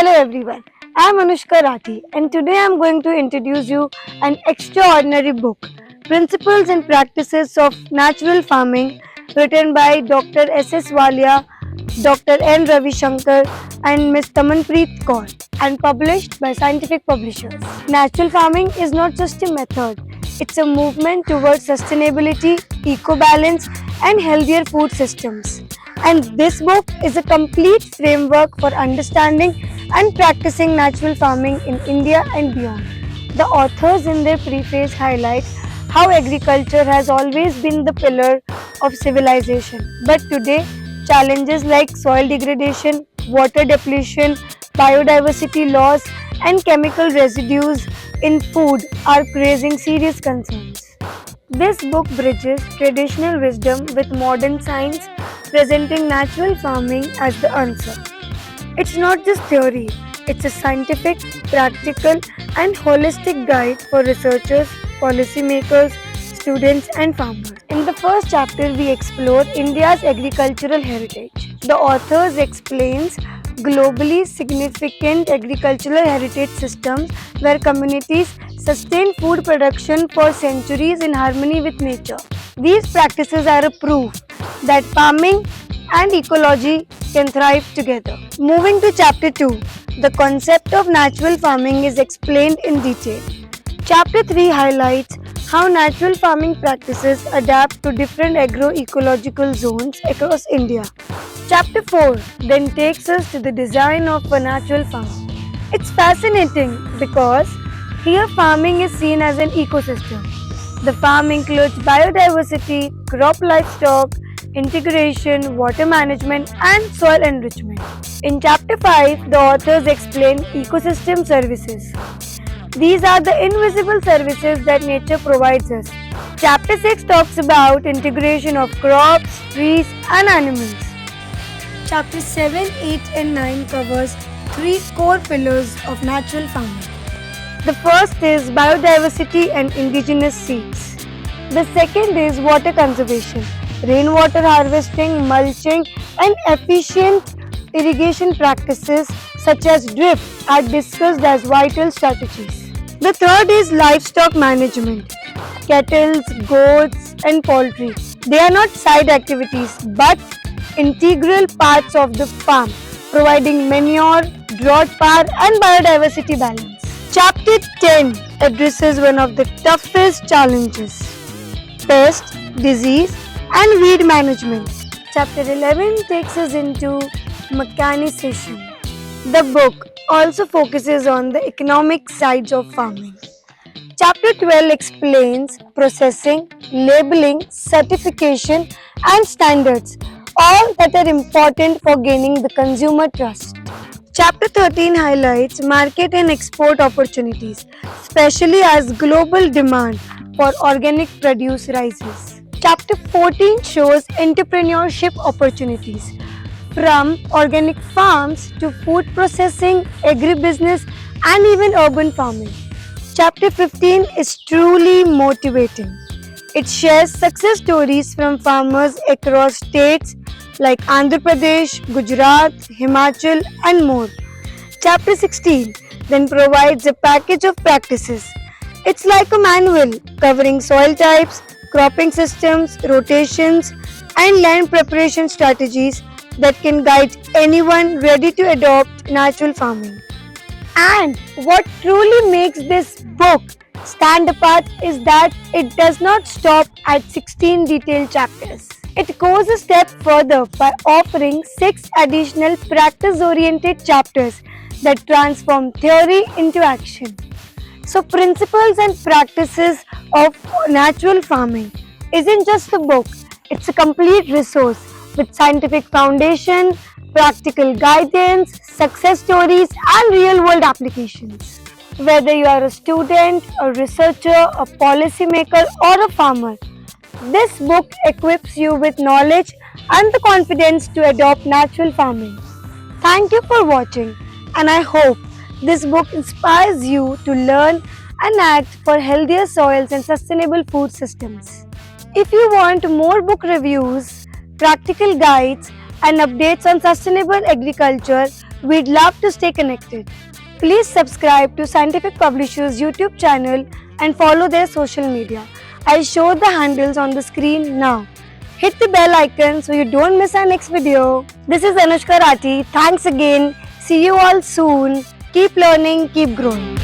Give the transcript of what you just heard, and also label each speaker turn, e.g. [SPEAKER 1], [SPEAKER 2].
[SPEAKER 1] Hello everyone, I am Anushka Rathi and today I am going to introduce you an extraordinary book, Principles and Practices of Natural Farming, written by Dr. S.S. Walia, Dr. N. Ravi Shankar and Ms. Tamanpreet Kaur and published by Scientific Publishers. Natural farming is not just a method, it's a movement towards sustainability, eco-balance and healthier food systems. And this book is a complete framework for understanding and practicing natural farming in India and beyond. The authors in their preface highlight how agriculture has always been the pillar of civilization. But today, challenges like soil degradation, water depletion, biodiversity loss, and chemical residues in food are raising serious concerns. This book bridges traditional wisdom with modern science, presenting natural farming as the answer. It's not just theory, it's a scientific, practical, and holistic guide for researchers, policymakers, students, and farmers. In the first chapter, we explore India's agricultural heritage. The authors explains globally significant agricultural heritage systems where communities sustain food production for centuries in harmony with nature. These practices are a proof that farming and ecology can thrive together. Moving to chapter 2, the concept of natural farming is explained in detail. Chapter 3 highlights how natural farming practices adapt to different agroecological zones across India. Chapter 4 then takes us to the design of a natural farm. It's fascinating because here farming is seen as an ecosystem. The farm includes biodiversity, crop livestock, integration, water management, and soil enrichment. In Chapter 5, the authors explain ecosystem services. These are the invisible services that nature provides us. Chapter 6 talks about integration of crops, trees, and animals. Chapter 7, 8, and 9 covers three core pillars of natural farming. The first is biodiversity and indigenous seeds. The second is water conservation. Rainwater harvesting, mulching, and efficient irrigation practices such as drip are discussed as vital strategies. The third is livestock management. Cattle, goats, and poultry. They are not side activities but integral parts of the farm, providing manure, drought power, and biodiversity balance. Chapter 10 addresses one of the toughest challenges: pest, disease, and weed management. Chapter 11 takes us into mechanization. The book also focuses on the economic sides of farming. Chapter 12 explains processing, labeling, certification, and standards, all that are important for gaining the consumer trust. Chapter 13 highlights market and export opportunities, especially as global demand for organic produce rises. Chapter 14 shows entrepreneurship opportunities, from organic farms to food processing, agribusiness, and even urban farming. Chapter 15 is truly motivating. It shares success stories from farmers across states like Andhra Pradesh, Gujarat, Himachal, and more. Chapter 16 then provides a package of practices. It's like a manual covering soil types, cropping systems, rotations, and land preparation strategies that can guide anyone ready to adopt natural farming. And what truly makes this book stand apart is that it does not stop at 16 detailed chapters. It goes a step further by offering 6 additional practice-oriented chapters that transform theory into action. So, Principles and Practices of Natural Farming isn't just a book, it's a complete resource with scientific foundation, practical guidance, success stories, and real world applications. Whether you are a student, a researcher, a policymaker, or a farmer, this book equips you with knowledge and the confidence to adopt natural farming. Thank you for watching, and I hope this book inspires you to learn and act for healthier soils and sustainable food systems. If you want more book reviews, practical guides, and updates on sustainable agriculture, We'd love to stay connected. Please subscribe to Scientific Publishers YouTube channel and follow their social media. I'll show the handles on the screen now. Hit the bell icon so you don't miss our next video. This is Anushka Rathi. Thanks again. See you all soon. Keep learning, keep growing.